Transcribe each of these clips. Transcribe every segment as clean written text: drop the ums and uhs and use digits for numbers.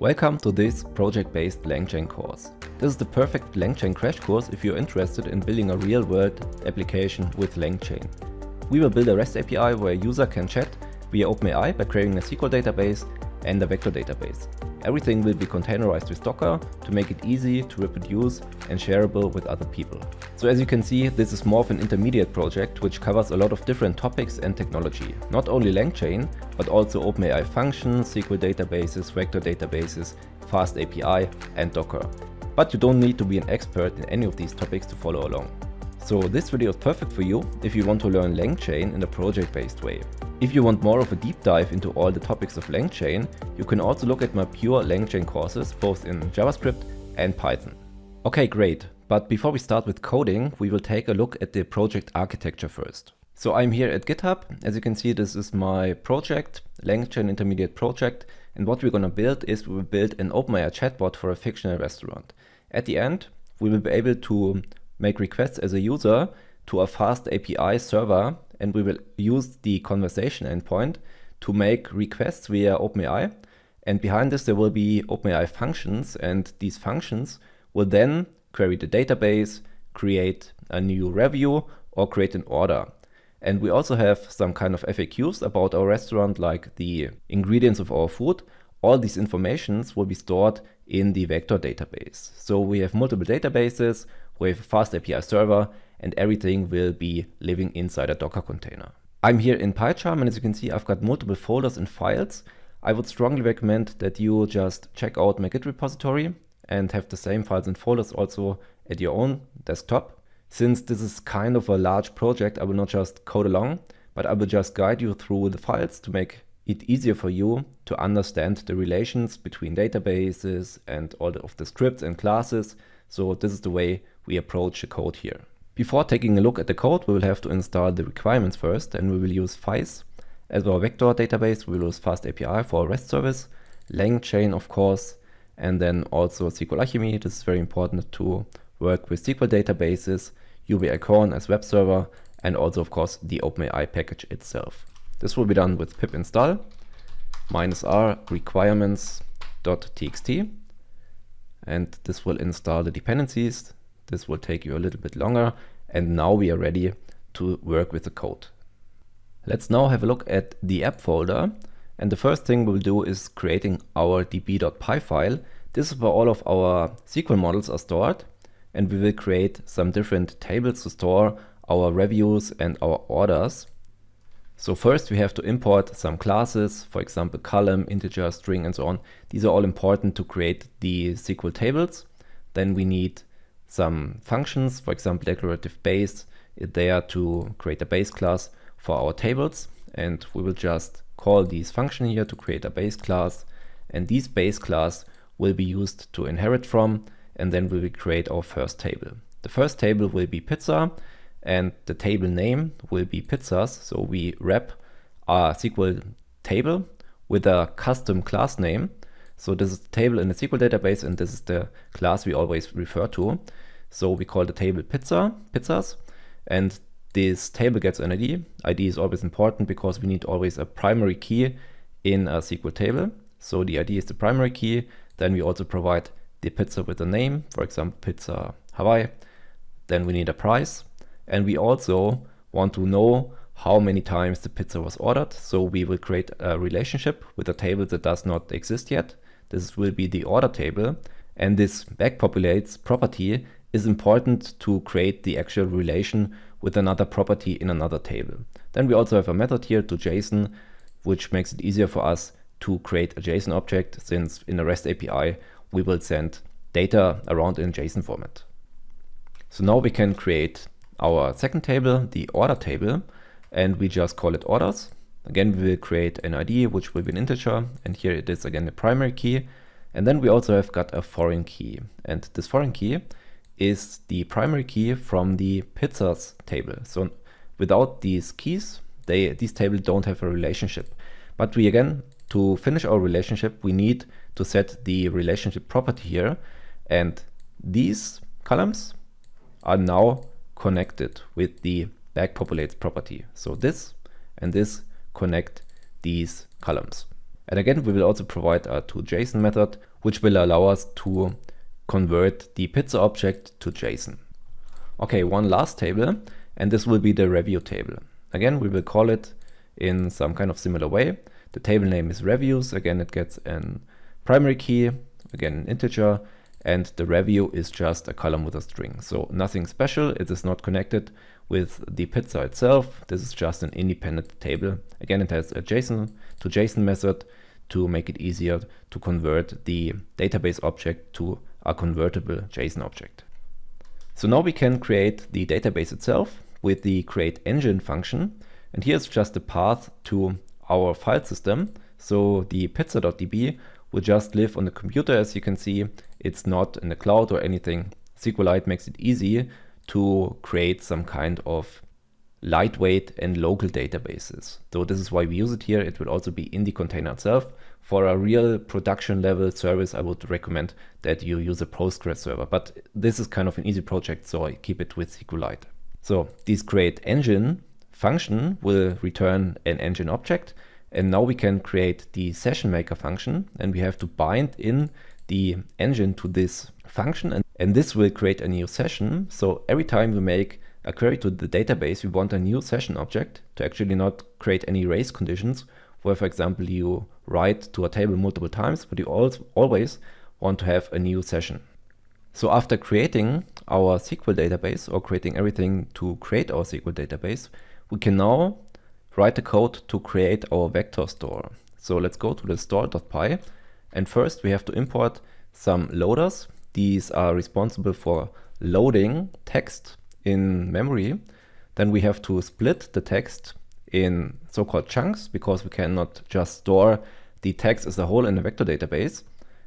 Welcome to this project-based Langchain course. This is the perfect Langchain crash course if you're interested in building a real-world application with Langchain. We will build a REST API where a user can chat via OpenAI by creating a SQL database and a vector database. Everything will be containerized with Docker to make it easy to reproduce and shareable with other people. So as you can see, this is more of an intermediate project which covers a lot of different topics and technology. Not only Langchain, but also OpenAI Functions, SQL databases, vector databases, FastAPI and Docker. But you don't need to be an expert in any of these topics to follow along. So this video is perfect for you if you want to learn Langchain in a project-based way. If you want more of a deep dive into all the topics of Langchain, you can also look at my pure Langchain courses both in JavaScript and Python. Okay, great. But before we start with coding, we will take a look at the project architecture first. So I'm here at GitHub. As you can see, this is my project, Langchain Intermediate project. And what we're going to build is we will build an OpenAI chatbot for a fictional restaurant. At the end, we will be able to make requests as a user to a FastAPI server, and we will use the conversation endpoint to make requests via OpenAI. And behind this, there will be OpenAI functions, and these functions will then query the database, create a new review, or create an order. And we also have some kind of FAQs about our restaurant, like the ingredients of our food. All these informations will be stored in the vector database. So we have multiple databases, we have a FastAPI server, and everything will be living inside a Docker container. I'm here in PyCharm, and as you can see, I've got multiple folders and files. I would strongly recommend that you just check out my Git repository and have the same files and folders also at your own desktop. Since this is kind of a large project, I will not just code along, but I will just guide you through the files to make it easier for you to understand the relations between databases and all of the scripts and classes. So this is the way we approach the code here. Before taking a look at the code, we will have to install the requirements first, and we will use FAISS as our vector database. We will use FastAPI for our REST service, Langchain of course, and then also SQL Alchemy. This is very important to work with SQL databases, UV-Icon as web server, and also of course the OpenAI package itself. This will be done with pip install -r requirements.txt, and this will install the dependencies. This will take you a little bit longer, and now we are ready to work with the code. Let's now have a look at the app folder, and the first thing we'll do is creating our db.py file. This is where all of our SQL models are stored, and we will create some different tables to store our reviews and our orders. So first we have to import some classes, for example column, integer, string, and so on. These are all important to create the SQL tables. Then we need some functions, for example declarative base, there to create a base class for our tables, and we will just call these function here to create a base class, and these base class will be used to inherit from, and then we will create our first table. The first table will be pizza, and the table name will be pizzas. So we wrap our SQL table with a custom class name. So this is the table in the SQL database, and this is the class we always refer to. So we call the table pizzas, and this table gets an ID. ID is always important because we need always a primary key in a SQL table. So the ID is the primary key. Then we also provide the pizza with a name, for example, Pizza Hawaii. Then we need a price. And we also want to know how many times the pizza was ordered. So we will create a relationship with a table that does not exist yet. This will be the order table. And this backpopulates property is important to create the actual relation with another property in another table. Then we also have a method here to JSON, which makes it easier for us to create a JSON object, since in a REST API we will send data around in JSON format. So now we can create our second table, the order table, and we just call it orders. Again, we will create an ID, which will be an integer, and here it is again the primary key. And then we also have got a foreign key, and this foreign key is the primary key from the pizzas table. So without these keys, these tables don't have a relationship. But we again, to finish our relationship, we need to set the relationship property here, and these columns are now connected with the backpopulates property. So this and this connect these columns. And again, we will also provide a toJSON method, which will allow us to convert the pizza object to JSON. Okay, one last table, and this will be the review table. Again, we will call it in some kind of similar way. The table name is reviews. Again, it gets a primary key, again an integer, and the review is just a column with a string. So nothing special. It is not connected with the pizza itself. This is just an independent table. Again, it has a JSON to JSON method to make it easier to convert the database object to a convertible JSON object. So now we can create the database itself with the create engine function. And here's just the path to our file system. So the pizza.db will just live on the computer. As you can see, it's not in the cloud or anything. SQLite makes it easy to create some kind of lightweight and local databases. So this is why we use it here. It will also be in the container itself. For a real production level service, I would recommend that you use a Postgres server, but this is kind of an easy project, so I keep it with SQLite. So this create engine function will return an engine object, and now we can create the session maker function, and we have to bind in the engine to this function, and this will create a new session. So every time we make a query to the database, we want a new session object to actually not create any race conditions, where, for example, you write to a table multiple times, but you always want to have a new session. So after creating our SQL database, or creating everything to create our SQL database, we can now write the code to create our vector store. So let's go to the store.py, and first we have to import some loaders. These are responsible for loading text in memory. Then we have to split the text in so-called chunks, because we cannot just store the text as a whole in a vector database.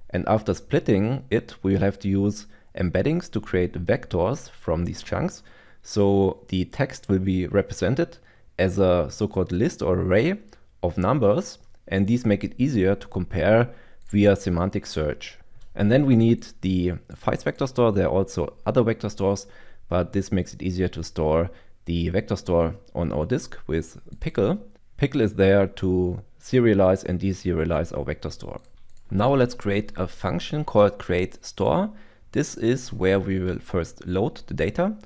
And after splitting it, we will have to use embeddings to create vectors from these chunks. So the text will be represented as a so-called list or array of numbers, and these make it easier to compare via semantic search. And then we need the FICE vector store. There are also other vector stores, but this makes it easier to store the vector store on our disk with Pickle. Pickle is there to serialize and deserialize our vector store. Now let's create a function called create store. This is where we will first load the data.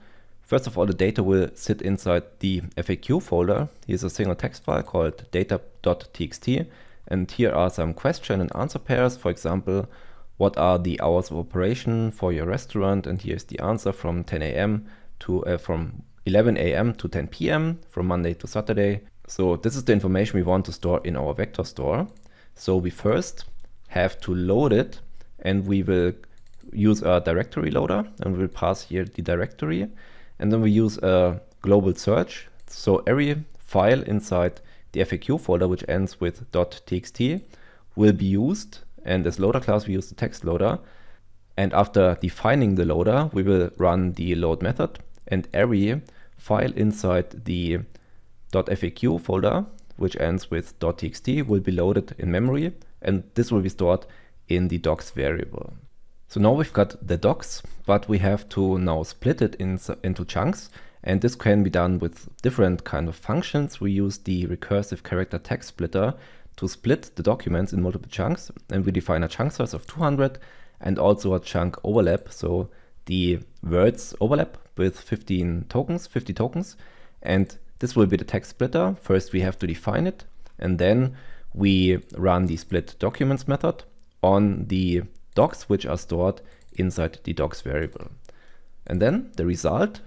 First of all, the data will sit inside the FAQ folder. Here's a single text file called data.txt, and here are some question and answer pairs. For example, what are the hours of operation for your restaurant? And here's the answer from 10 a.m. to from 11 a.m. to 10 p.m. from Monday to Saturday. So this is the information we want to store in our vector store. So we first have to load it, and we will use a directory loader, and we will pass here the directory. And then we use a global search. So every file inside the FAQ folder, which ends with .txt, will be used. And as loader class, we use the text loader. And after defining the loader, we will run the load method, and every file inside the .faq folder, which ends with .txt, will be loaded in memory, and this will be stored in the docs variable. So now we've got the docs, but we have to now split it into chunks, and this can be done with different kind of functions. We use the recursive character text splitter to split the documents in multiple chunks, and we define a chunk size of 200 and also a chunk overlap. So the words overlap with 50 tokens, and this will be the text splitter. First we have to define it, and then we run the split documents method on the docs, which are stored inside the docs variable. And then the result,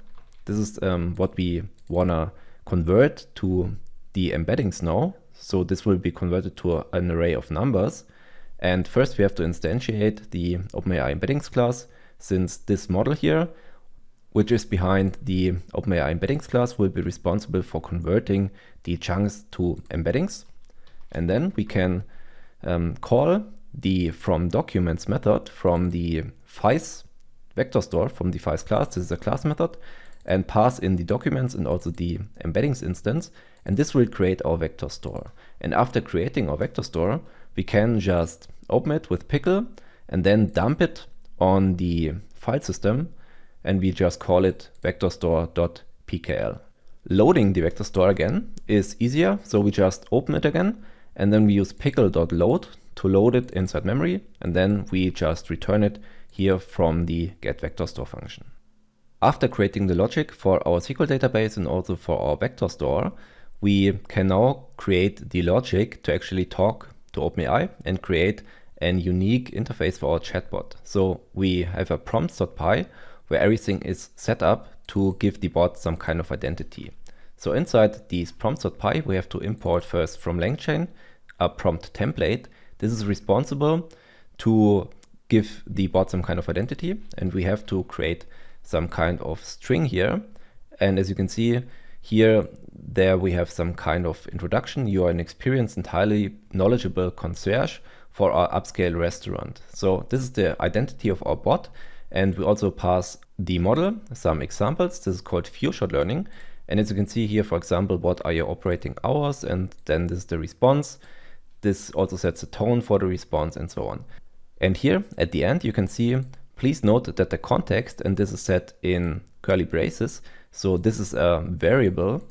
this is what we wanna convert to the embeddings now. So this will be converted to an array of numbers. And first we have to instantiate the OpenAI embeddings class, since this model here, which is behind the OpenAI embeddings class, will be responsible for converting the chunks to embeddings. And then we can call the from documents method from the FICE vector store, from the FICE class. This is a class method, and pass in the documents and also the embeddings instance. And this will create our vector store. And after creating our vector store, we can just open it with Pickle and then dump it on the file system, and we just call it vectorstore.pkl. Loading the vector store again is easier, so we just open it again, and then we use pickle.load to load it inside memory, and then we just return it here from the getVectorStore function. After creating the logic for our SQL database and also for our vector store, we can now create the logic to actually talk to OpenAI and create a unique interface for our chatbot. So we have a prompts.py where everything is set up to give the bot some kind of identity. So inside these prompts.py, we have to import first from Langchain a prompt template. This is responsible to give the bot some kind of identity, and we have to create some kind of string here. And as you can see here, there we have some kind of introduction. You are an experienced and highly knowledgeable concierge for our upscale restaurant. So this is the identity of our bot, and we also pass the model some examples. This is called few-shot learning. And as you can see here, for example, what are your operating hours? And then this is the response. This also sets the tone for the response and so on. And here at the end, you can see, please note that the context, and this is set in curly braces. So this is a variable.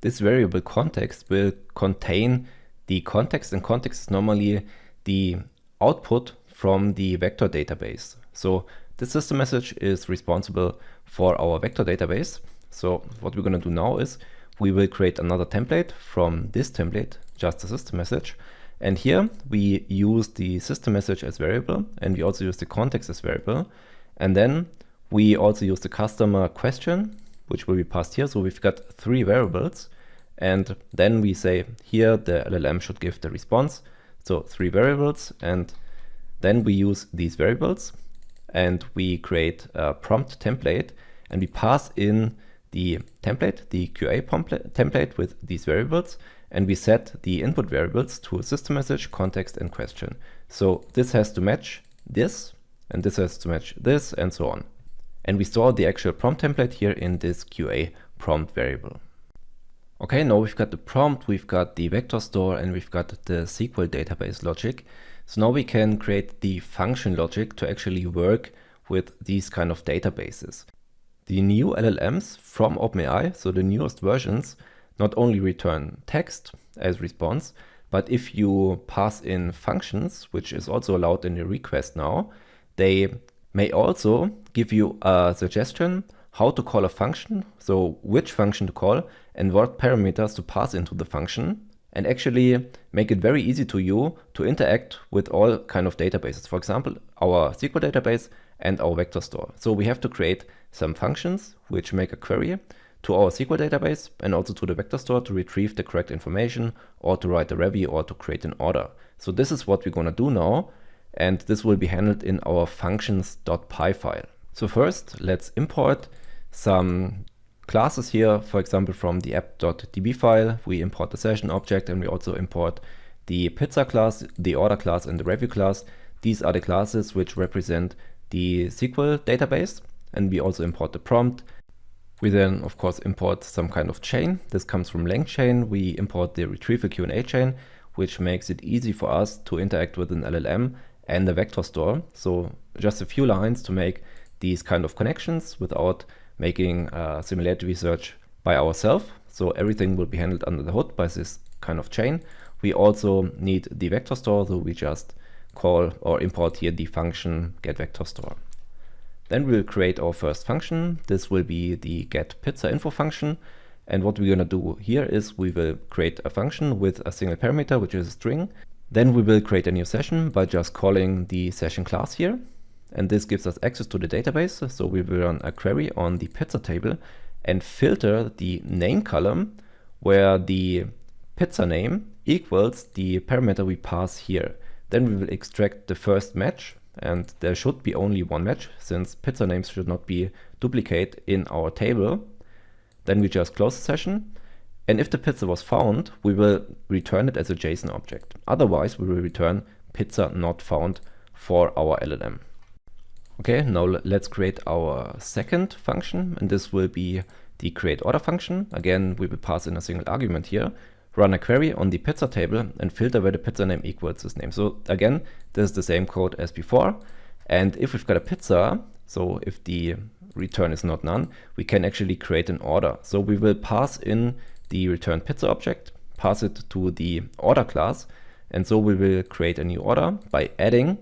This variable context will contain the context, and context is normally the output from the vector database. So this system message is responsible for our vector database. So what we're going to do now is we will create another template from this template, just a system message. And here we use the system message as variable, and we also use the context as variable. And then we also use the customer question, which will be passed here. So we've got 3 variables. And then we say here the LLM should give the response. So 3 variables. And then we use these variables and we create a prompt template, and we pass in the template, the QA template with these variables. And we set the input variables to system message, context, and question. So this has to match this, and this has to match this, and so on. And we store the actual prompt template here in this QA prompt variable. Okay, now we've got the prompt, we've got the vector store, and we've got the SQL database logic. So now we can create the function logic to actually work with these kind of databases. The new LLMs from OpenAI, so the newest versions, not only return text as response, but if you pass in functions, which is also allowed in the request now, they may also give you a suggestion how to call a function, so which function to call and what parameters to pass into the function, and actually make it very easy to you to interact with all kind of databases. For example, our SQL database and our vector store. So we have to create some functions which make a query to our SQL database and also to the vector store to retrieve the correct information, or to write a review, or to create an order. So this is what we're going to do now, and this will be handled in our functions.py file. So first, let's import some classes here. For example, from the app.db file, we import the session object, and we also import the pizza class, the order class, and the review class. These are the classes which represent the SQL database, and we also import the prompt. We then, of course, import some kind of chain. This comes from Langchain. We import the retrieval Q&A chain, which makes it easy for us to interact with an LLM and the vector store. So just a few lines to make these kind of connections without making similarity research by ourselves. So everything will be handled under the hood by this kind of chain. We also need the vector store, so we just call or import here the function getVectorStore. Then we'll create our first function. This will be the getPizzaInfo function. And what we're going to do here is we will create a function with a single parameter, which is a string. Then we will create a new session by just calling the session class here. And this gives us access to the database. So we will run a query on the pizza table and filter the name column where the pizza name equals the parameter we pass here. Then we will extract the first match. And there should be only one match, since pizza names should not be duplicated in our table. Then we just close the session. And if the pizza was found, we will return it as a JSON object. Otherwise, we will return pizza not found for our LLM. Okay, now let's create our second function, and this will be the createOrder function. Again, we will pass in a single argument here, run a query on the pizza table, and filter where the pizza name equals this name. So again, this is the same code as before. And if we've got a pizza, so if the return is not none, we can actually create an order. So we will pass in the return pizza object, pass it to the order class. And so we will create a new order by adding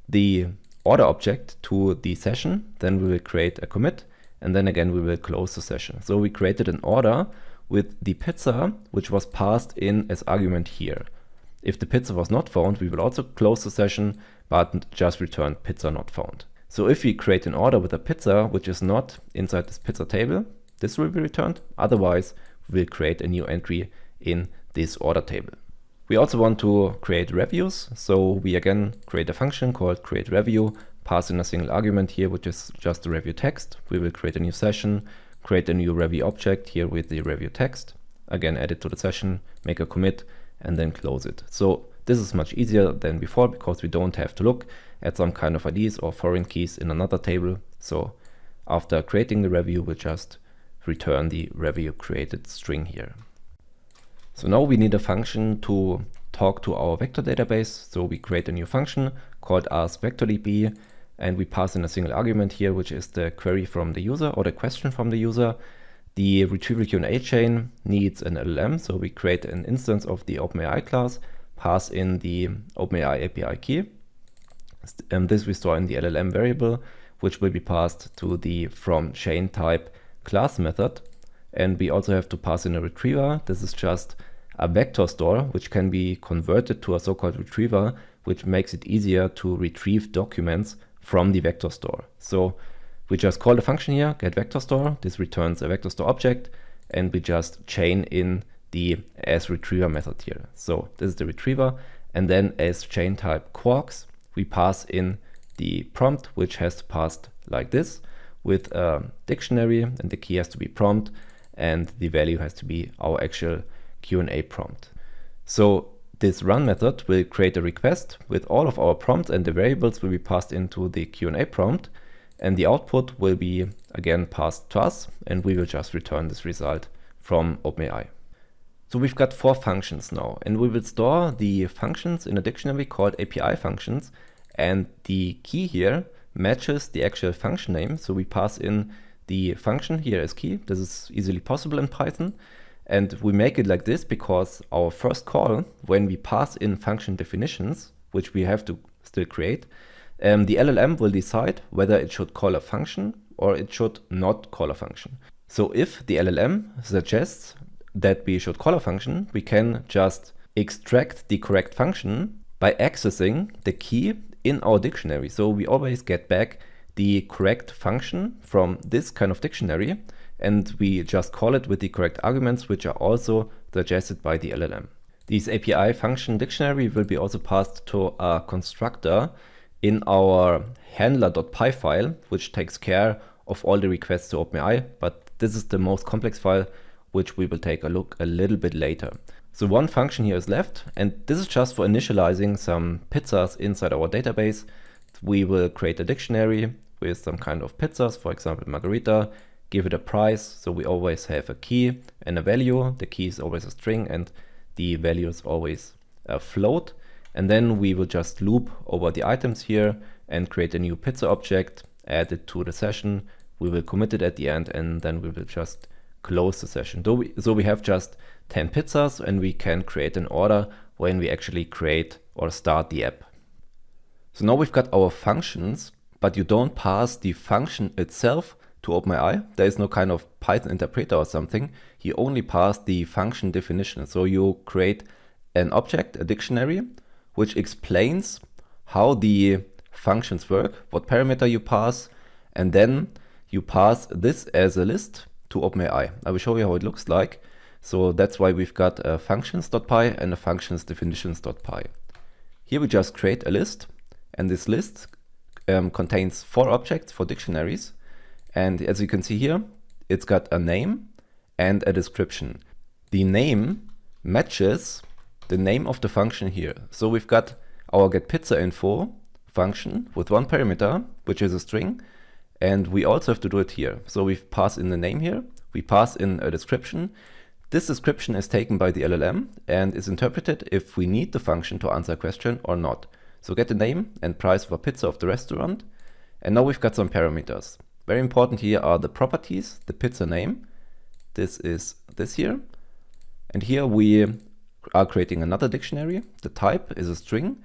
the order object to the session. Then we will create a commit, and then again we will close the session. So we created an order with the pizza, which was passed in as argument here. If the pizza was not found, we will also close the session, but just return pizza not found. So if we create an order with a pizza which is not inside this pizza table, this will be returned. Otherwise, we will create a new entry in this order table. We also want to create reviews. So we again create a function called createReview, pass in a single argument here, which is just the review text. We will create a new session, create a new review object here with the review text. Again, add it to the session, make a commit, and then close it. So this is much easier than before because we don't have to look at some kind of IDs or foreign keys in another table. So after creating the review, we'll just return the review created string here. So now we need a function to talk to our vector database. So we create a new function called askVectorDB, and we pass in a single argument here, which is the query from the user or the question from the user. The retrieval Q&A chain needs an LLM, so we create an instance of the OpenAI class, pass in the OpenAI API key. This we store in the LLM variable, which will be passed to the from chain type class method. And we also have to pass in a retriever. This is just a vector store, which can be converted to a so-called retriever, which makes it easier to retrieve documents from the vector store. So we just call the function here, getVectorStore. This returns a vector store object, and we just chain in the asRetriever method here. So this is the retriever, and then as chain type quarks, we pass in the prompt, which has to pass like this with a dictionary, and the key has to be prompt, and the value has to be our actual Q&A prompt. So this run method will create a request with all of our prompts, and the variables will be passed into the Q&A prompt, and the output will be again passed to us, and we will just return this result from OpenAI. So we've got 4 functions now, and we will store the functions in a dictionary called API functions, and the key here matches the actual function name. So we pass in the function here as key. This is easily possible in Python. And we make it like this because our first call, when we pass in function definitions, which we have to still create, the LLM will decide whether it should call a function or it should not call a function. So if the LLM suggests that we should call a function, we can just extract the correct function by accessing the key in our dictionary. So we always get back the correct function from this kind of dictionary, and we just call it with the correct arguments, which are also suggested by the LLM. This API function dictionary will be also passed to a constructor in our handler.py file, which takes care of all the requests to OpenAI, but this is the most complex file, which we will take a look a little bit later. So one function here is left, and this is just for initializing some pizzas inside our database. We will create a dictionary with some kind of pizzas, for example, margarita, give it a price. So we always have a key and a value. The key is always a string, and the value is always a float. And then we will just loop over the items here and create a new pizza object, add it to the session. We will commit it at the end, and then we will just close the session. So we have just 10 pizzas, and we can create an order when we actually create or start the app. So now we've got our functions, but you don't pass the function itself to OpenAI. There is no kind of Python interpreter or something. You only pass the function definition. So you create an object, a dictionary, which explains how the functions work, what parameter you pass, and then you pass this as a list to OpenAI. I will show you how it looks like. So that's why we've got a functions.py and a functions-definitions.py. Here we just create a list, and this list contains 4 objects for dictionaries. And as you can see here, it's got a name and a description. The name matches the name of the function here. So we've got our getPizzaInfo function with 1 parameter, which is a string, and we also have to do it here. So we pass in the name here, we pass in a description. This description is taken by the LLM and is interpreted if we need the function to answer a question or not. So get the name and price of a pizza of the restaurant. And now we've got some parameters. Very important here are the properties, the pizza name. This is this here. And here we are creating another dictionary. The type is a string,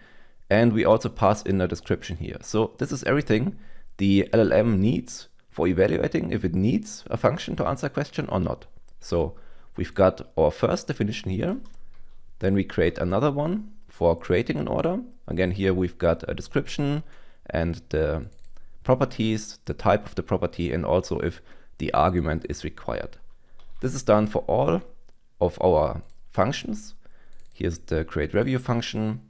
and we also pass in a description here. So this is everything the LLM needs for evaluating if it needs a function to answer a question or not. So we've got our first definition here. Then we create another one for creating an order. Again, here we've got a description and the properties, the type of the property, and also if the argument is required. This is done for all of our functions. Here's the create review function,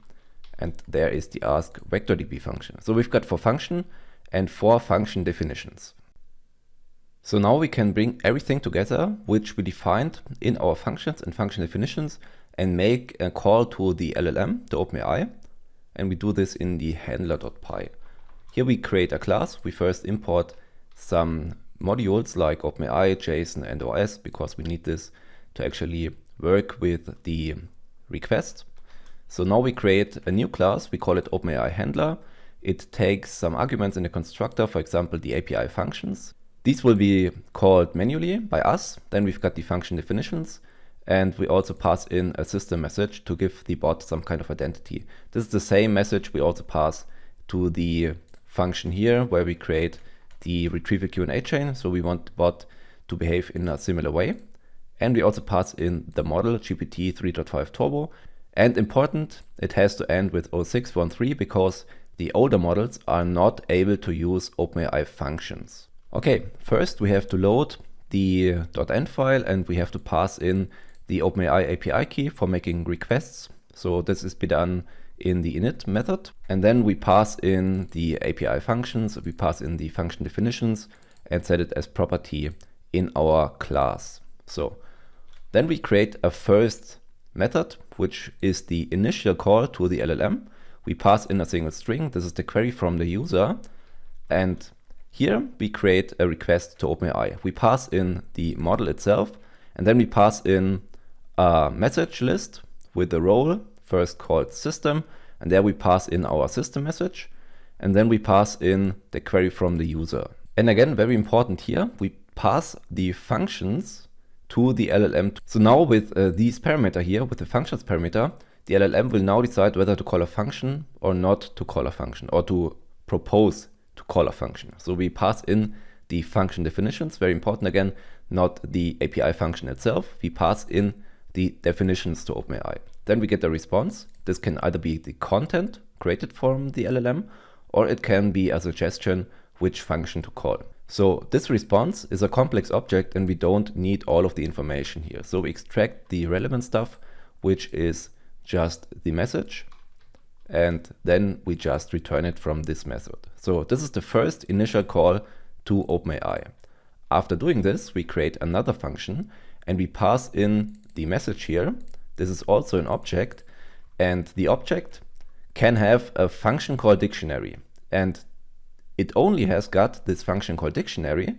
and there is the ask VectorDB function. So we've got 4 function and 4 function definitions. So now we can bring everything together which we defined in our functions and function definitions and make a call to the LLM, the OpenAI, and we do this in the handler.py. Here we create a class. We first import some modules like OpenAI, JSON, and OS because we need this to actually work with the request. So now we create a new class. We call it OpenAI Handler. It takes some arguments in the constructor, for example, the API functions. These will be called manually by us. Then we've got the function definitions, and we also pass in a system message to give the bot some kind of identity. This is the same message we also pass to the function here where we create the retrieval Q&A chain. So we want the bot to behave in a similar way. And we also pass in the model GPT 3.5 Turbo. And important, it has to end with 0613 because the older models are not able to use OpenAI functions. Okay, first we have to load the .env file and we have to pass in the OpenAI API key for making requests. So this is be done in the init method. And then we pass in the API functions, we pass in the function definitions and set it as property in our class. So then we create a first method, which is the initial call to the LLM. We pass in a single string. This is the query from the user. And here we create a request to OpenAI. We pass in the model itself, and then we pass in a message list with the role, first called system, and there we pass in our system message, and then we pass in the query from the user. And again, very important here, we pass the functions to the LLM. So now with these parameter here, with the functions parameter, the LLM will now decide whether to call a function or not to call a function, or to propose to call a function. So we pass in the function definitions, very important again, not the API function itself. We pass in the definitions to OpenAI. Then we get a response. This can either be the content created from the LLM, or it can be a suggestion which function to call. So this response is a complex object and we don't need all of the information here. So we extract the relevant stuff, which is just the message, and then we just return it from this method. So this is the first initial call to OpenAI. After doing this, we create another function and we pass in the message here. This is also an object, and the object can have a function called dictionary, and it only has got this function called dictionary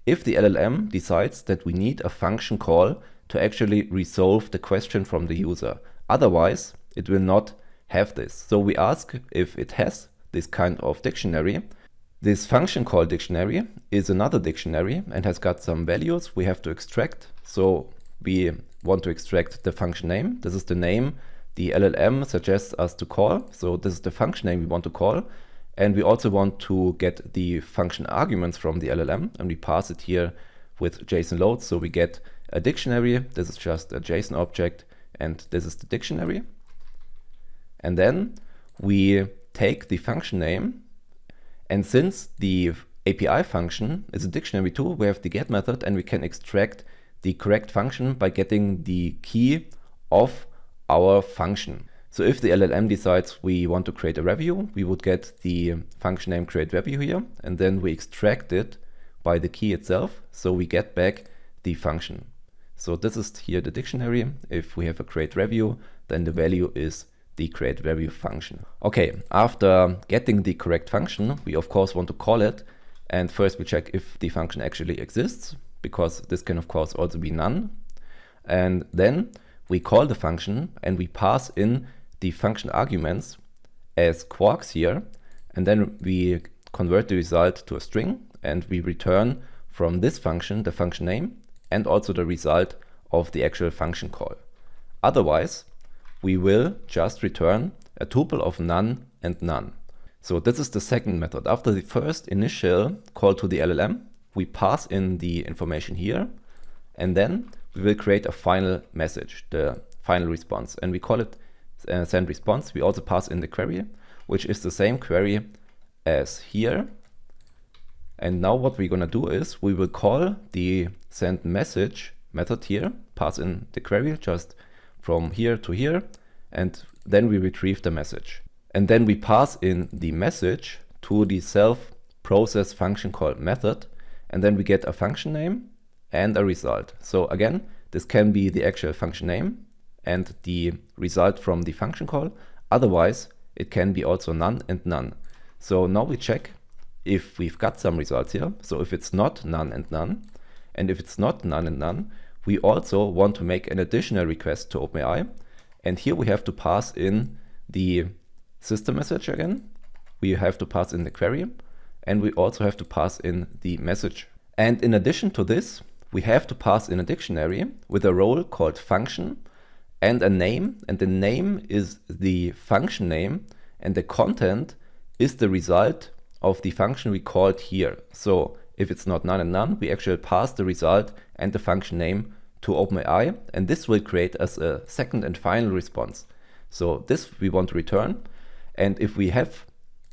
if the LLM decides that we need a function call to actually resolve the question from the user. Otherwise, it will not have this. So we ask if it has this kind of dictionary. This function call dictionary is another dictionary and has got some values we have to extract. So we want to extract the function name. This is the name the LLM suggests us to call. So this is the function name we want to call. And we also want to get the function arguments from the LLM, and we pass it here with JSON loads. So we get a dictionary. This is just a JSON object, and this is the dictionary. And then we take the function name, and since the API function is a dictionary too, we have the get method, and we can extract the correct function by getting the key of our function. So if the LLM decides we want to create a review, we would get the function name create review here, and then we extract it by the key itself. So we get back the function. So this is here the dictionary. If we have a create review, then the value is the create review function. Okay, after getting the correct function, we of course want to call it. And first we check if the function actually exists, because this can of course also be none. And then we call the function and we pass in the function arguments as quarks here, and then we convert the result to a string, and we return from this function the function name and also the result of the actual function call. Otherwise, we will just return a tuple of none and none. So this is the second method. After the first initial call to the LLM, we pass in the information here, and then we will create a final message, the final response, and we call it send response. We also pass in the query, which is the same query as here. And now what we're gonna do is we will call the send message method here, pass in the query just from here to here, and then we retrieve the message. And then we pass in the message to the self-process function call method, and then we get a function name and a result. So again, this can be the actual function name and the result from the function call. Otherwise, it can be also none and none. So now we check if we've got some results here. So if it's not none and none, and if it's not none and none, we also want to make an additional request to OpenAI. And here we have to pass in the system message again. We have to pass in the query, and we also have to pass in the message. And in addition to this, we have to pass in a dictionary with a role called function and a name. And the name is the function name, and the content is the result of the function we called here. So if it's not none and none, we actually pass the result and the function name to OpenAI, and this will create as a second and final response. So this we want to return, and if we have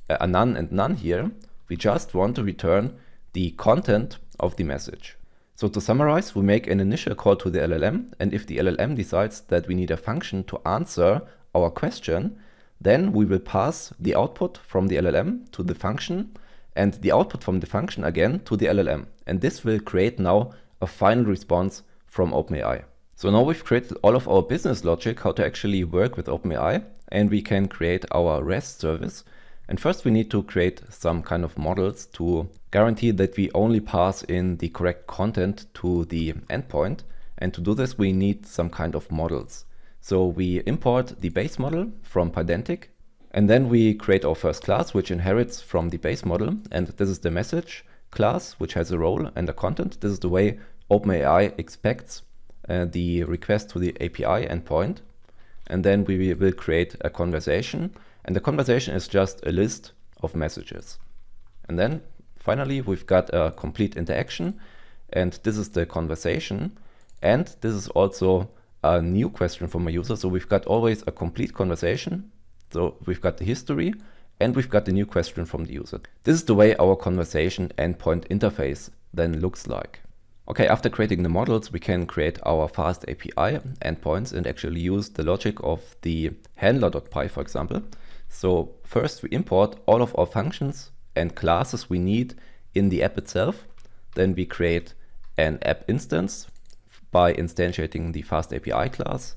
a none and none here, we just want to return the content of the message. So to summarize, we make an initial call to the LLM, and if the LLM decides that we need a function to answer our question, then we will pass the output from the LLM to the function, and the output from the function again to the LLM. And this will create now a final response from OpenAI. So now we've created all of our business logic, how to actually work with OpenAI, and we can create our REST service. And first we need to create some kind of models to guarantee that we only pass in the correct content to the endpoint. And to do this, we need some kind of models. So we import the base model from Pydantic, and then we create our first class, which inherits from the base model. And this is the message class, which has a role and a content. This is the way OpenAI expects the request to the API endpoint. And then we will create a conversation. And the conversation is just a list of messages. And then finally, we've got a complete interaction. And this is the conversation. And this is also a new question from a user. So we've got always a complete conversation. So we've got the history and we've got the new question from the user. This is the way our conversation endpoint interface then looks like. Okay, after creating the models, we can create our FastAPI endpoints and actually use the logic of the handler.py, for example. So first we import all of our functions and classes we need in the app itself. Then we create an app instance by instantiating the FastAPI class.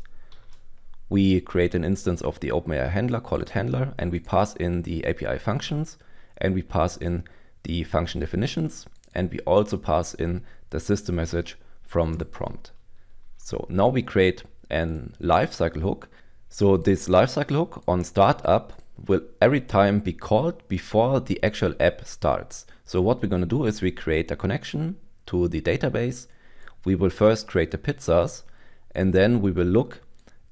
We create an instance of the OpenAI handler, call it handler, and we pass in the API functions, and we pass in the function definitions, and we also pass in the system message from the prompt. So now we create an lifecycle hook. So this lifecycle hook on startup will every time be called before the actual app starts. So what we're going to do is we create a connection to the database. We will first create the pizzas, and then we will look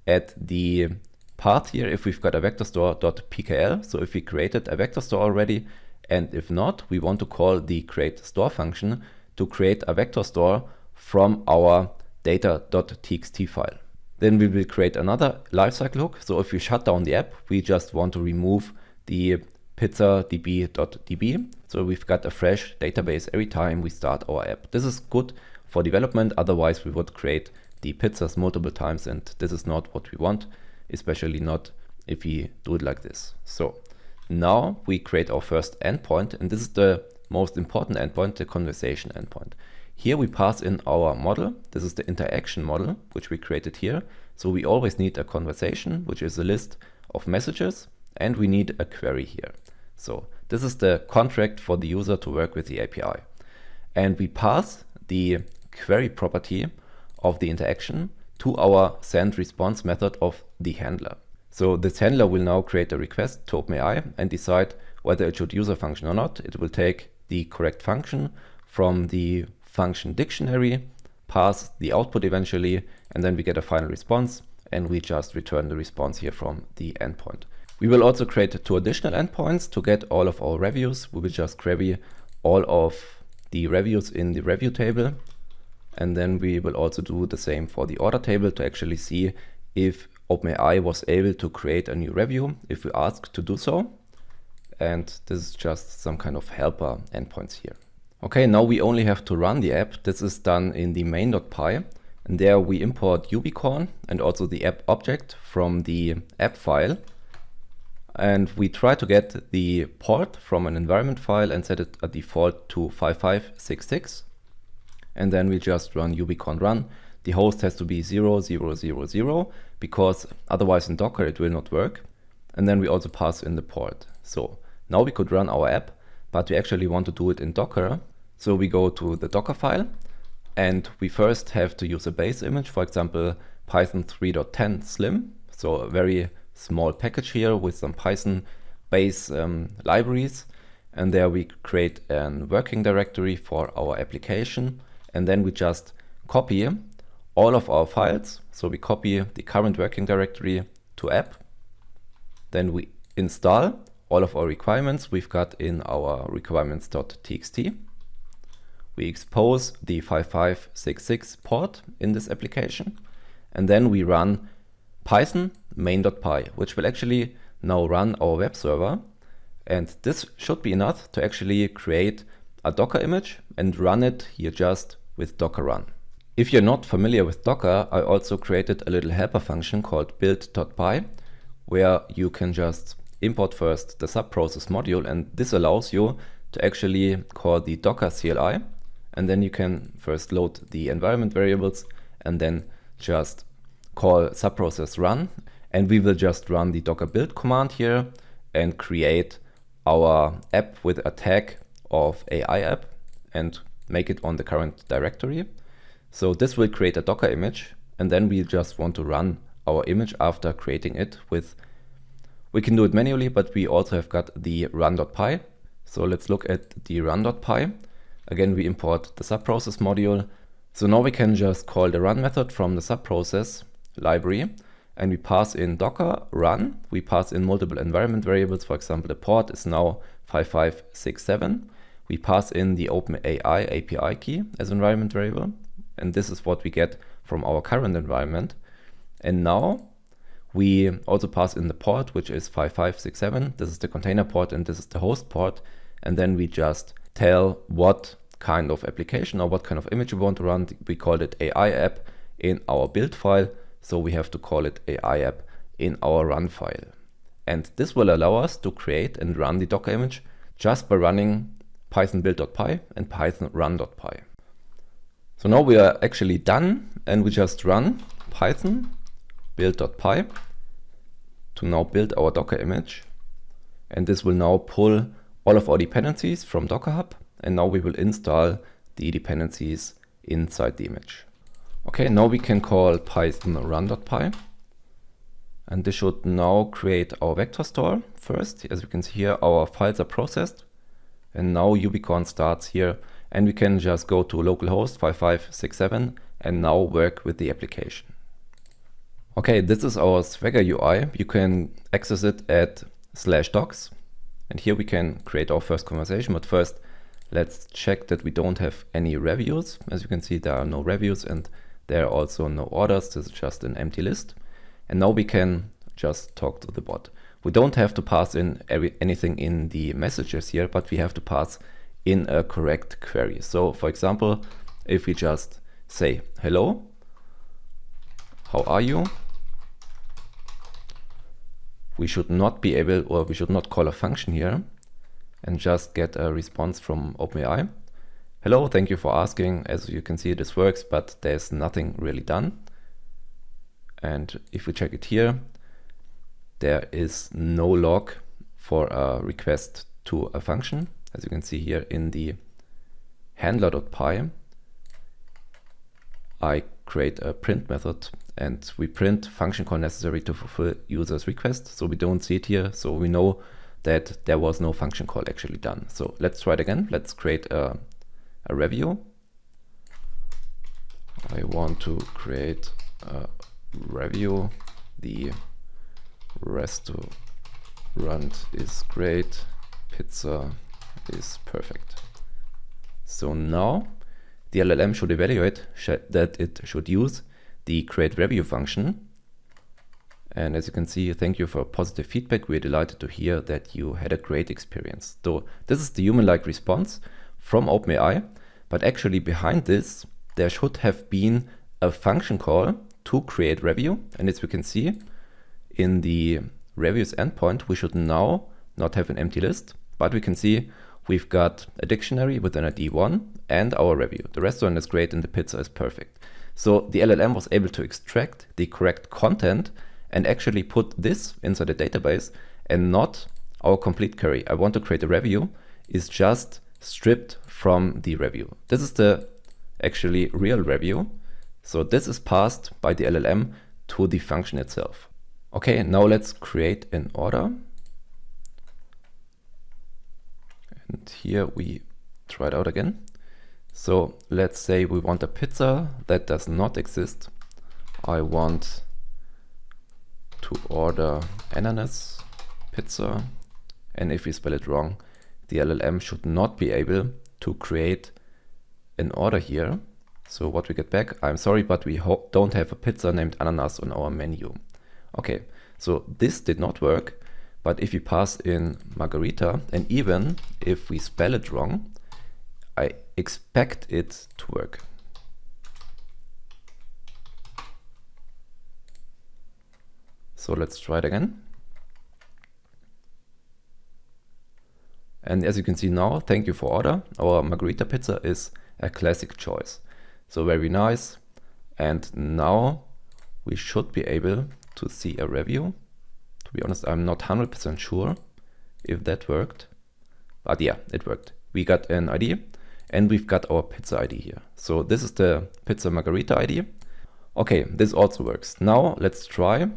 at the path here if we've got a vector store.pkl. So if we created a vector store already, and if not, we want to call the create store function to create a vector store from our data.txt file. Then we will create another lifecycle hook. So if we shut down the app, we just want to remove the pizzadb.db. So we've got a fresh database every time we start our app. This is good for development. Otherwise, we would create the pizzas multiple times, and this is not what we want, especially not if we do it like this. So now we create our first endpoint, and this is the most important endpoint, the conversation endpoint. Here we pass in our model. This is the interaction model, which we created here. So we always need a conversation, which is a list of messages, and we need a query here. So this is the contract for the user to work with the API. And we pass the query property of the interaction to our send response method of the handler. So this handler will now create a request to OpenAI and decide whether it should use a function or not. It will take the correct function from the function dictionary, pass the output eventually, and then we get a final response. and we just return the response here from the endpoint. We will also create 2 additional endpoints to get all of our reviews. We will just query all of the reviews in the review table, and then we will also do the same for the order table to actually see if OpenAI was able to create a new review if we ask to do so. And this is just some kind of helper endpoints here. Okay, now we only have to run the app. This is done in the main.py, and there we import ubicorn and also the app object from the app file. And we try to get the port from an environment file and set it a default to 5566. And then we just run ubicorn run. The host has to be 0000 because otherwise in Docker it will not work. And then we also pass in the port. So now we could run our app, but we actually want to do it in Docker. So we go to the Docker file, and we first have to use a base image, for example, Python 3.10 slim. So a very small package here with some Python base libraries. And there we create a working directory for our application. And then we just copy all of our files. So we copy the current working directory to app. Then we install all of our requirements we've got in our requirements.txt. We expose the 5566 port in this application. And then we run Python main.py, which will actually now run our web server. And this should be enough to actually create a Docker image and run it here just with Docker run. If you're not familiar with Docker, I also created a little helper function called build.py, where you can just import first the subprocess module, and this allows you to actually call the Docker CLI, and then you can first load the environment variables and then just call subprocess run, and we will just run the docker build command here and create our app with a tag of AI app and make it on the current directory. So this will create a Docker image, and then we just want to run our image after creating it with, we can do it manually, but we also have got the run.py. So let's look at the run.py. Again, we import the subprocess module. So now we can just call the run method from the subprocess library, and we pass in Docker run. We pass in multiple environment variables. For example, the port is now 5567. We pass in the OpenAI API key as environment variable, and this is what we get from our current environment. And now we also pass in the port, which is 5567. This is the container port and this is the host port. And then we just tell what kind of application or what kind of image we want to run. We called it AI app in our build file. So we have to call it AI app in our run file. And this will allow us to create and run the Docker image just by running python build.py and python run.py. So now we are actually done, and we just run python build.py to now build our Docker image. And this will now pull all of our dependencies from Docker Hub, and now we will install the dependencies inside the image. Okay, now we can call python run.py, and this should now create our vector store first. As you can see here, our files are processed, and now ubicorn starts here, and we can just go to localhost 5567 and now work with the application. Okay, this is our Swagger UI. You can access it at /docs, and here we can create our first conversation. But first, let's check that we don't have any reviews. As you can see, there are no reviews and there are also no orders. This is just an empty list. And now we can just talk to the bot. We don't have to pass in anything in the messages here, but we have to pass in a correct query. So for example, if we just say, hello, how are you? We should not be able, or we should not call a function here and just get a response from OpenAI. Hello, thank you for asking. As you can see, this works, but there's nothing really done. And if we check it here, there is no log for a request to a function. As you can see here in the handler.py, I create a print method and we print function call necessary to fulfill user's request. So we don't see it here. So we know that there was no function call actually done. So let's try it again. Let's create a review. I want to create a review. The restaurant is great. Pizza is perfect. So now the LLM should evaluate that it should use the create review function. And as you can see, thank you for positive feedback. We're delighted to hear that you had a great experience. So this is the human-like response from OpenAI, but actually behind this, there should have been a function call to create review. And as we can see in the reviews endpoint, we should now not have an empty list, but we can see we've got a dictionary with an ID 1 and our review. The restaurant is great and the pizza is perfect. So the LLM was able to extract the correct content and actually put this inside the database and not our complete query. I want to create a review is just stripped from the review. This is the actually real review. So this is passed by the LLM to the function itself. Okay, now let's create an order. And here we try it out again. So let's say we want a pizza that does not exist. I want to order ananas pizza, and if we spell it wrong, the LLM should not be able to create an order here. So what we get back, I'm sorry, but we don't have a pizza named ananas on our menu. Okay, so this did not work, but if we pass in margarita, and even if we spell it wrong, I expect it to work. So let's try it again. And as you can see now, thank you for order. Our margarita pizza is a classic choice. So very nice. And now we should be able to see a review. To be honest, I'm not 100% sure if that worked. But yeah, it worked. We got an ID and we've got our pizza ID here. So this is the pizza margarita ID. Okay, this also works. Now let's try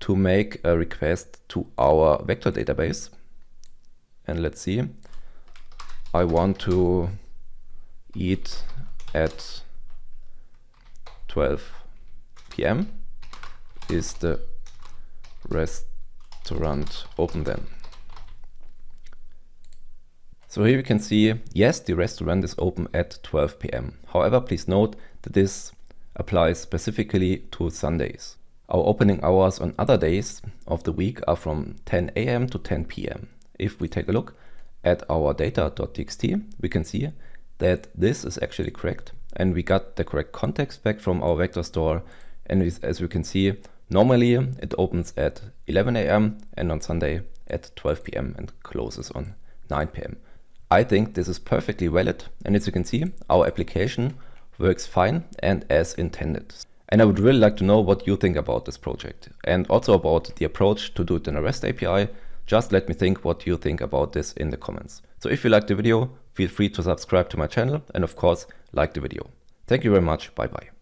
to make a request to our vector database. And let's see, I want to eat at 12 p.m. Is the restaurant open then? So here we can see, yes, the restaurant is open at 12 p.m. However, please note that this applies specifically to Sundays. Our opening hours on other days of the week are from 10 a.m. to 10 p.m. If we take a look at our data.txt, we can see that this is actually correct. And we got the correct context back from our vector store. And as we can see, normally it opens at 11 a.m. and on Sunday at 12 p.m. and closes on 9 p.m. I think this is perfectly valid. And as you can see, our application works fine and as intended. And I would really like to know what you think about this project and also about the approach to do it in a REST API. Just let me think what you think about this in the comments. So if you liked the video, feel free to subscribe to my channel and of course, like the video. Thank you very much. Bye bye.